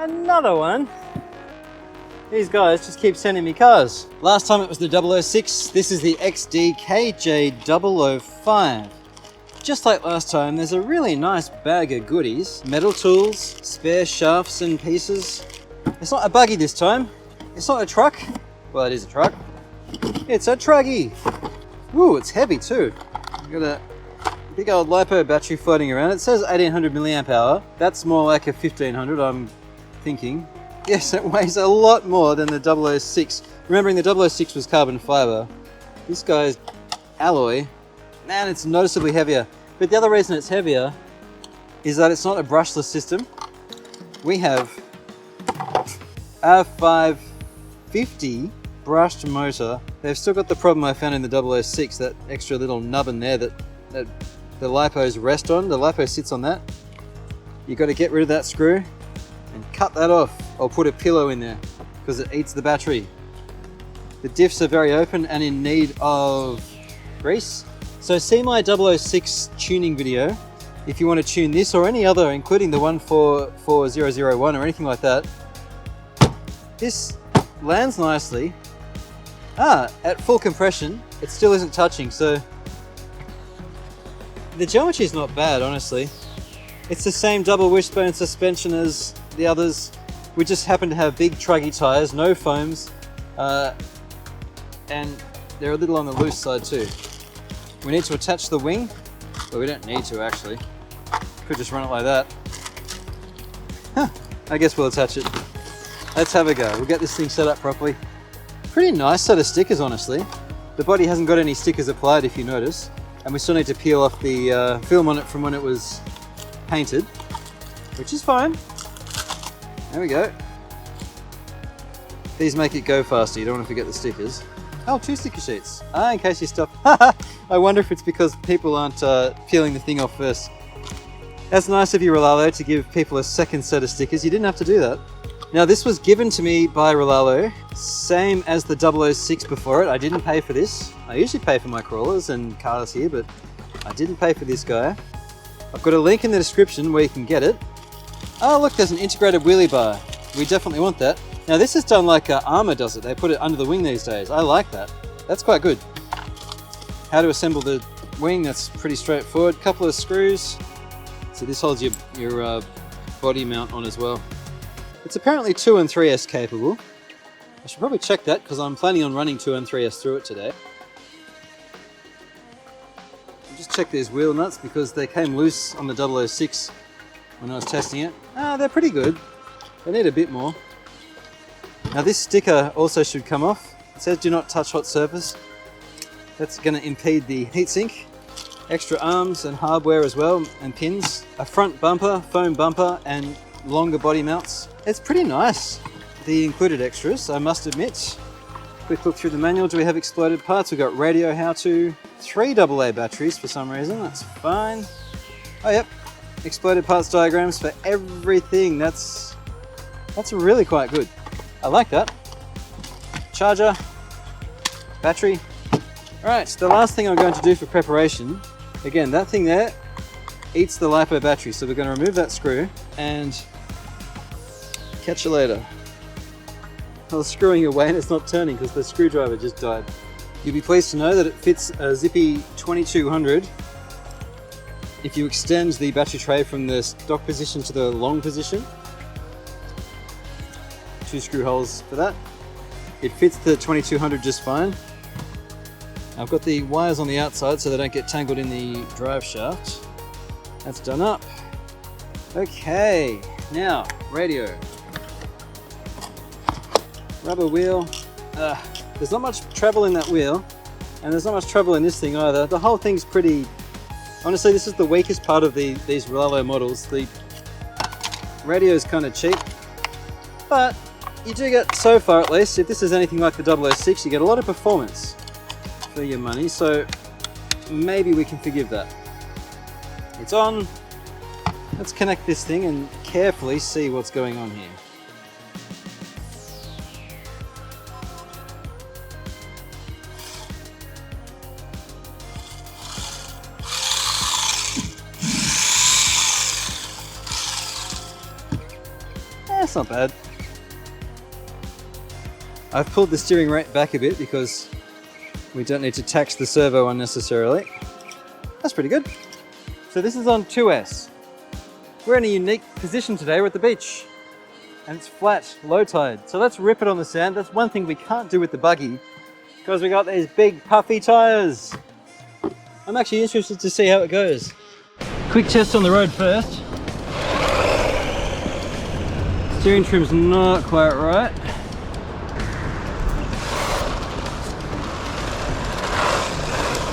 another one. These guys just keep sending me cars. Last time it was the 006, this is the XDKJ-005. Just like last time, there's a really nice bag of goodies. Metal tools, spare shafts and pieces. It's not a buggy this time. It's not a truck. Well, it is a truck. It's a Truggy. Ooh, it's heavy too. Got a big old LiPo battery floating around. It says 1800 milliamp hour. That's more like a 1500, I'm thinking. Yes, it weighs a lot more than the 006. Remembering the 006 was carbon fiber. This guy's alloy. Man, it's noticeably heavier. But the other reason it's heavier is that it's not a brushless system. We have a 550 brushed motor. They've still got the problem I found in the 006, that extra little nubbin there that the LiPos rest on. The LiPo sits on that. You've got to get rid of that screw and cut that off, or put a pillow in there because it eats the battery. The diffs are very open and in need of grease. So see my 006 tuning video if you want to tune this or any other, including the 144001 or anything like that. This lands nicely. At full compression, it still isn't touching, so the geometry is not bad, honestly. It's the same double wishbone suspension as the others. We just happen to have big Truggy tires, no foams, and they're a little on the loose side too. We need to attach the wing, but we don't need to actually. Could just run it like that. I guess we'll attach it. Let's have a go. We'll get this thing set up properly. Pretty nice set of stickers, honestly. The body hasn't got any stickers applied, if you notice, and we still need to peel off the film on it from when it was painted, which is fine. There we go. These make it go faster, you don't want to forget the stickers. Oh, 2 sticker sheets. In case you stop. I wonder if it's because people aren't peeling the thing off first. That's nice of you, Rlaarlo, to give people a second set of stickers. You didn't have to do that. Now, this was given to me by Rlaarlo, same as the 006 before it. I didn't pay for this. I usually pay for my crawlers and cars here, but I didn't pay for this guy. I've got a link in the description where you can get it. Oh, look, there's an integrated wheelie bar. We definitely want that. Now, this is done like Armour does it. They put it under the wing these days. I like that. That's quite good. How to assemble the wing, that's pretty straightforward. Couple of screws. So this holds your body mount on as well. It's apparently 2 and 3S capable. I should probably check that because I'm planning on running 2 and 3S through it today. Just check these wheel nuts because they came loose on the 006 when I was testing it. They're pretty good. They need a bit more. Now this sticker also should come off. It says do not touch hot surface. That's going to impede the heatsink. Extra arms and hardware as well, and pins. A front bumper, foam bumper, and longer body mounts. It's pretty nice, the included extras, I must admit. Quick look through the manual. Do we have exploded parts? We've got radio how-to, 3 AA batteries for some reason. That's fine. Oh, yep. Exploded parts diagrams for everything. That's really quite good. I like that. Charger, battery. All right, the last thing I'm going to do for preparation, again, that thing there eats the LiPo battery, so we're going to remove that screw and catch you later. I was screwing away and it's not turning because the screwdriver just died. You'll be pleased to know that it fits a zippy 2200 if you extend the battery tray from the stock position to the long position. 2 screw holes for that. It fits the 2200 just fine. I've got the wires on the outside so they don't get tangled in the drive shaft. That's done up. Okay, now radio. Rubber wheel. There's not much travel in that wheel, and there's not much trouble in this thing either. The whole thing's pretty... Honestly, this is the weakest part of these Rlaarlo models. The radio is kind of cheap, but you do get, so far at least, if this is anything like the 006, you get a lot of performance for your money, so maybe we can forgive that. It's on. Let's connect this thing and carefully see what's going on here. That's not bad. I've pulled the steering rate back a bit because we don't need to tax the servo unnecessarily. That's pretty good. So this is on 2S. We're in a unique position today. We're at the beach and it's flat, low tide. So let's rip it on the sand. That's one thing we can't do with the buggy because we got these big puffy tires. I'm actually interested to see how it goes. Quick test on the road first. Steering trim's not quite right.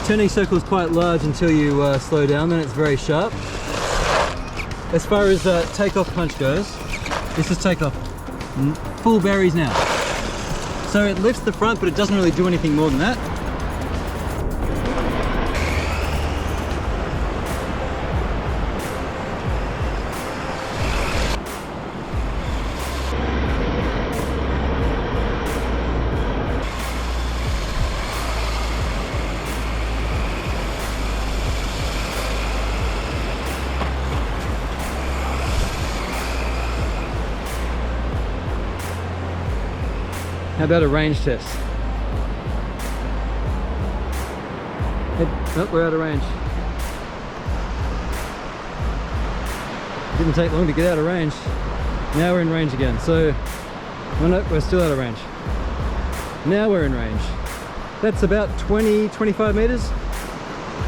Turning circle is quite large until you slow down, then it's very sharp. As far as takeoff punch goes, this is takeoff. Full berries now. So it lifts the front, but it doesn't really do anything more than that. How about a range test? Oh, we're out of range. Didn't take long to get out of range. Now we're in range again. So, oh no, we're still out of range. Now we're in range. That's about 20-25 meters.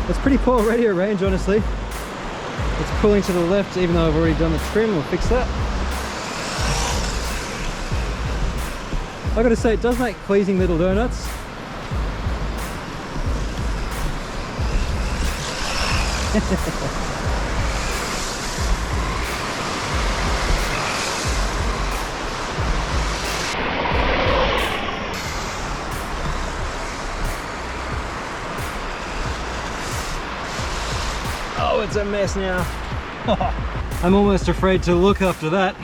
That's pretty poor radio range, honestly. It's pulling to the left, even though I've already done the trim. We'll fix that. I gotta say, it does make pleasing little donuts. Oh, it's a mess now. I'm almost afraid to look after that.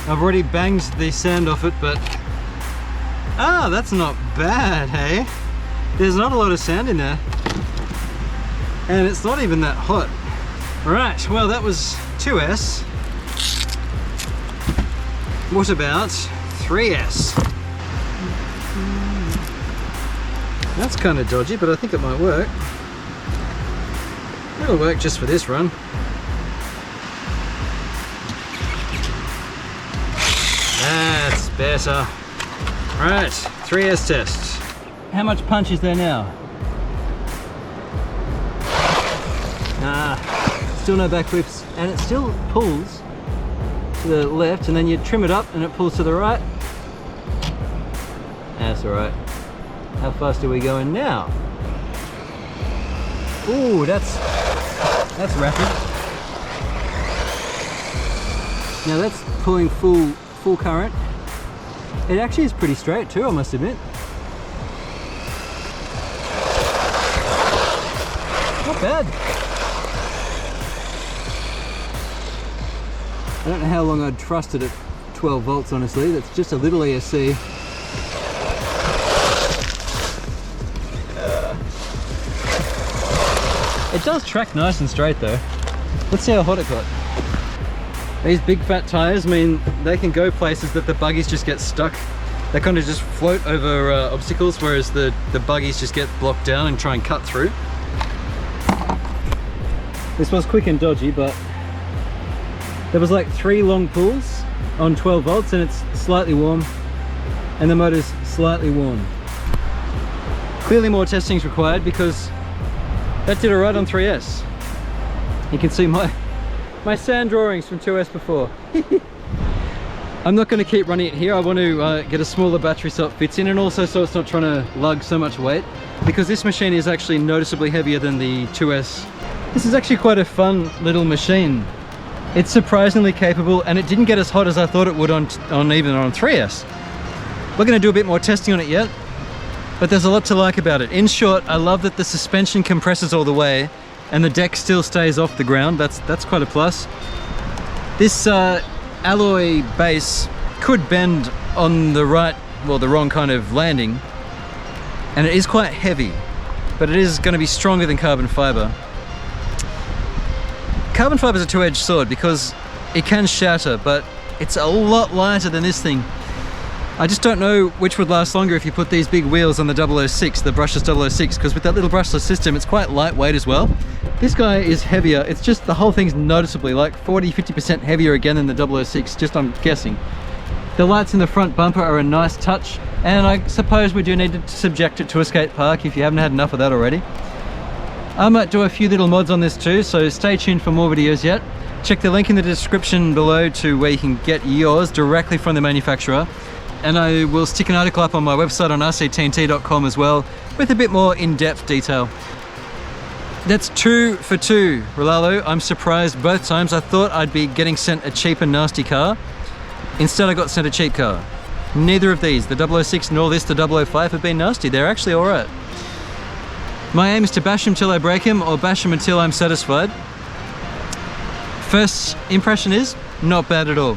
I've already banged the sand off it, but ah, that's not bad, hey? There's not a lot of sand in there. And it's not even that hot. Right, well that was 2S. What about 3S? That's kind of dodgy, but I think it might work. It'll work just for this run. That's better. Right, 3S test. How much punch is there now? Still no back flips, and it still pulls to the left, and then you trim it up and it pulls to the right. That's alright. How fast are we going now? Ooh, that's rapid. Now that's pulling full current. It actually is pretty straight too, I must admit. Not bad. I don't know how long I'd trust it at 12 volts, honestly. That's just a little ESC. It does track nice and straight though. Let's see how hot it got. These big fat tires mean they can go places that the buggies just get stuck. They kind of just float over obstacles, whereas the buggies just get blocked down and try and cut through. This was quick and dodgy, but there was like 3 long pulls on 12 volts and it's slightly warm and the motor's slightly warm. Clearly more testing is required because that did alright on 3S. You can see my sand drawings from 2S before. I'm not going to keep running it here. I want to get a smaller battery so it fits in, and also so it's not trying to lug so much weight, because this machine is actually noticeably heavier than the 2S. This is actually quite a fun little machine. It's surprisingly capable, and it didn't get as hot as I thought it would on 3S. We're going to do a bit more testing on it yet, but there's a lot to like about it. In short, I love that the suspension compresses all the way and the deck still stays off the ground. That's quite a plus. This alloy base could bend on the right, well, the wrong kind of landing, and it is quite heavy, but it is going to be stronger than carbon fiber. Carbon fiber is a two-edged sword because it can shatter, but It's a lot lighter than this thing. I just don't know which would last longer if you put these big wheels on the 006, the brushless 006, because with that little brushless system, it's quite lightweight as well. This guy is heavier. It's just the whole thing's noticeably like 40-50% heavier again than the 006, just I'm guessing. The lights in the front bumper are a nice touch, and I suppose we do need to subject it to a skate park if you haven't had enough of that already. I might do a few little mods on this too, so stay tuned for more videos yet. Check the link in the description below to where you can get yours directly from the manufacturer. And I will stick an article up on my website on RC-TNT.com as well, with a bit more in-depth detail. That's 2 for 2, Rlaarlo. I'm surprised both times. I thought I'd be getting sent a cheap and nasty car. Instead I got sent a cheap car. Neither of these, the 006 nor this, the 005, have been nasty. They're actually alright. My aim is to bash him till I break him, or bash him until I'm satisfied. First impression is, not bad at all.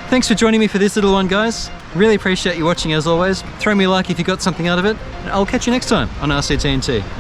Thanks for joining me for this little one, guys. Really appreciate you watching as always. Throw me a like if you got something out of it. And I'll catch you next time on RC-TNT.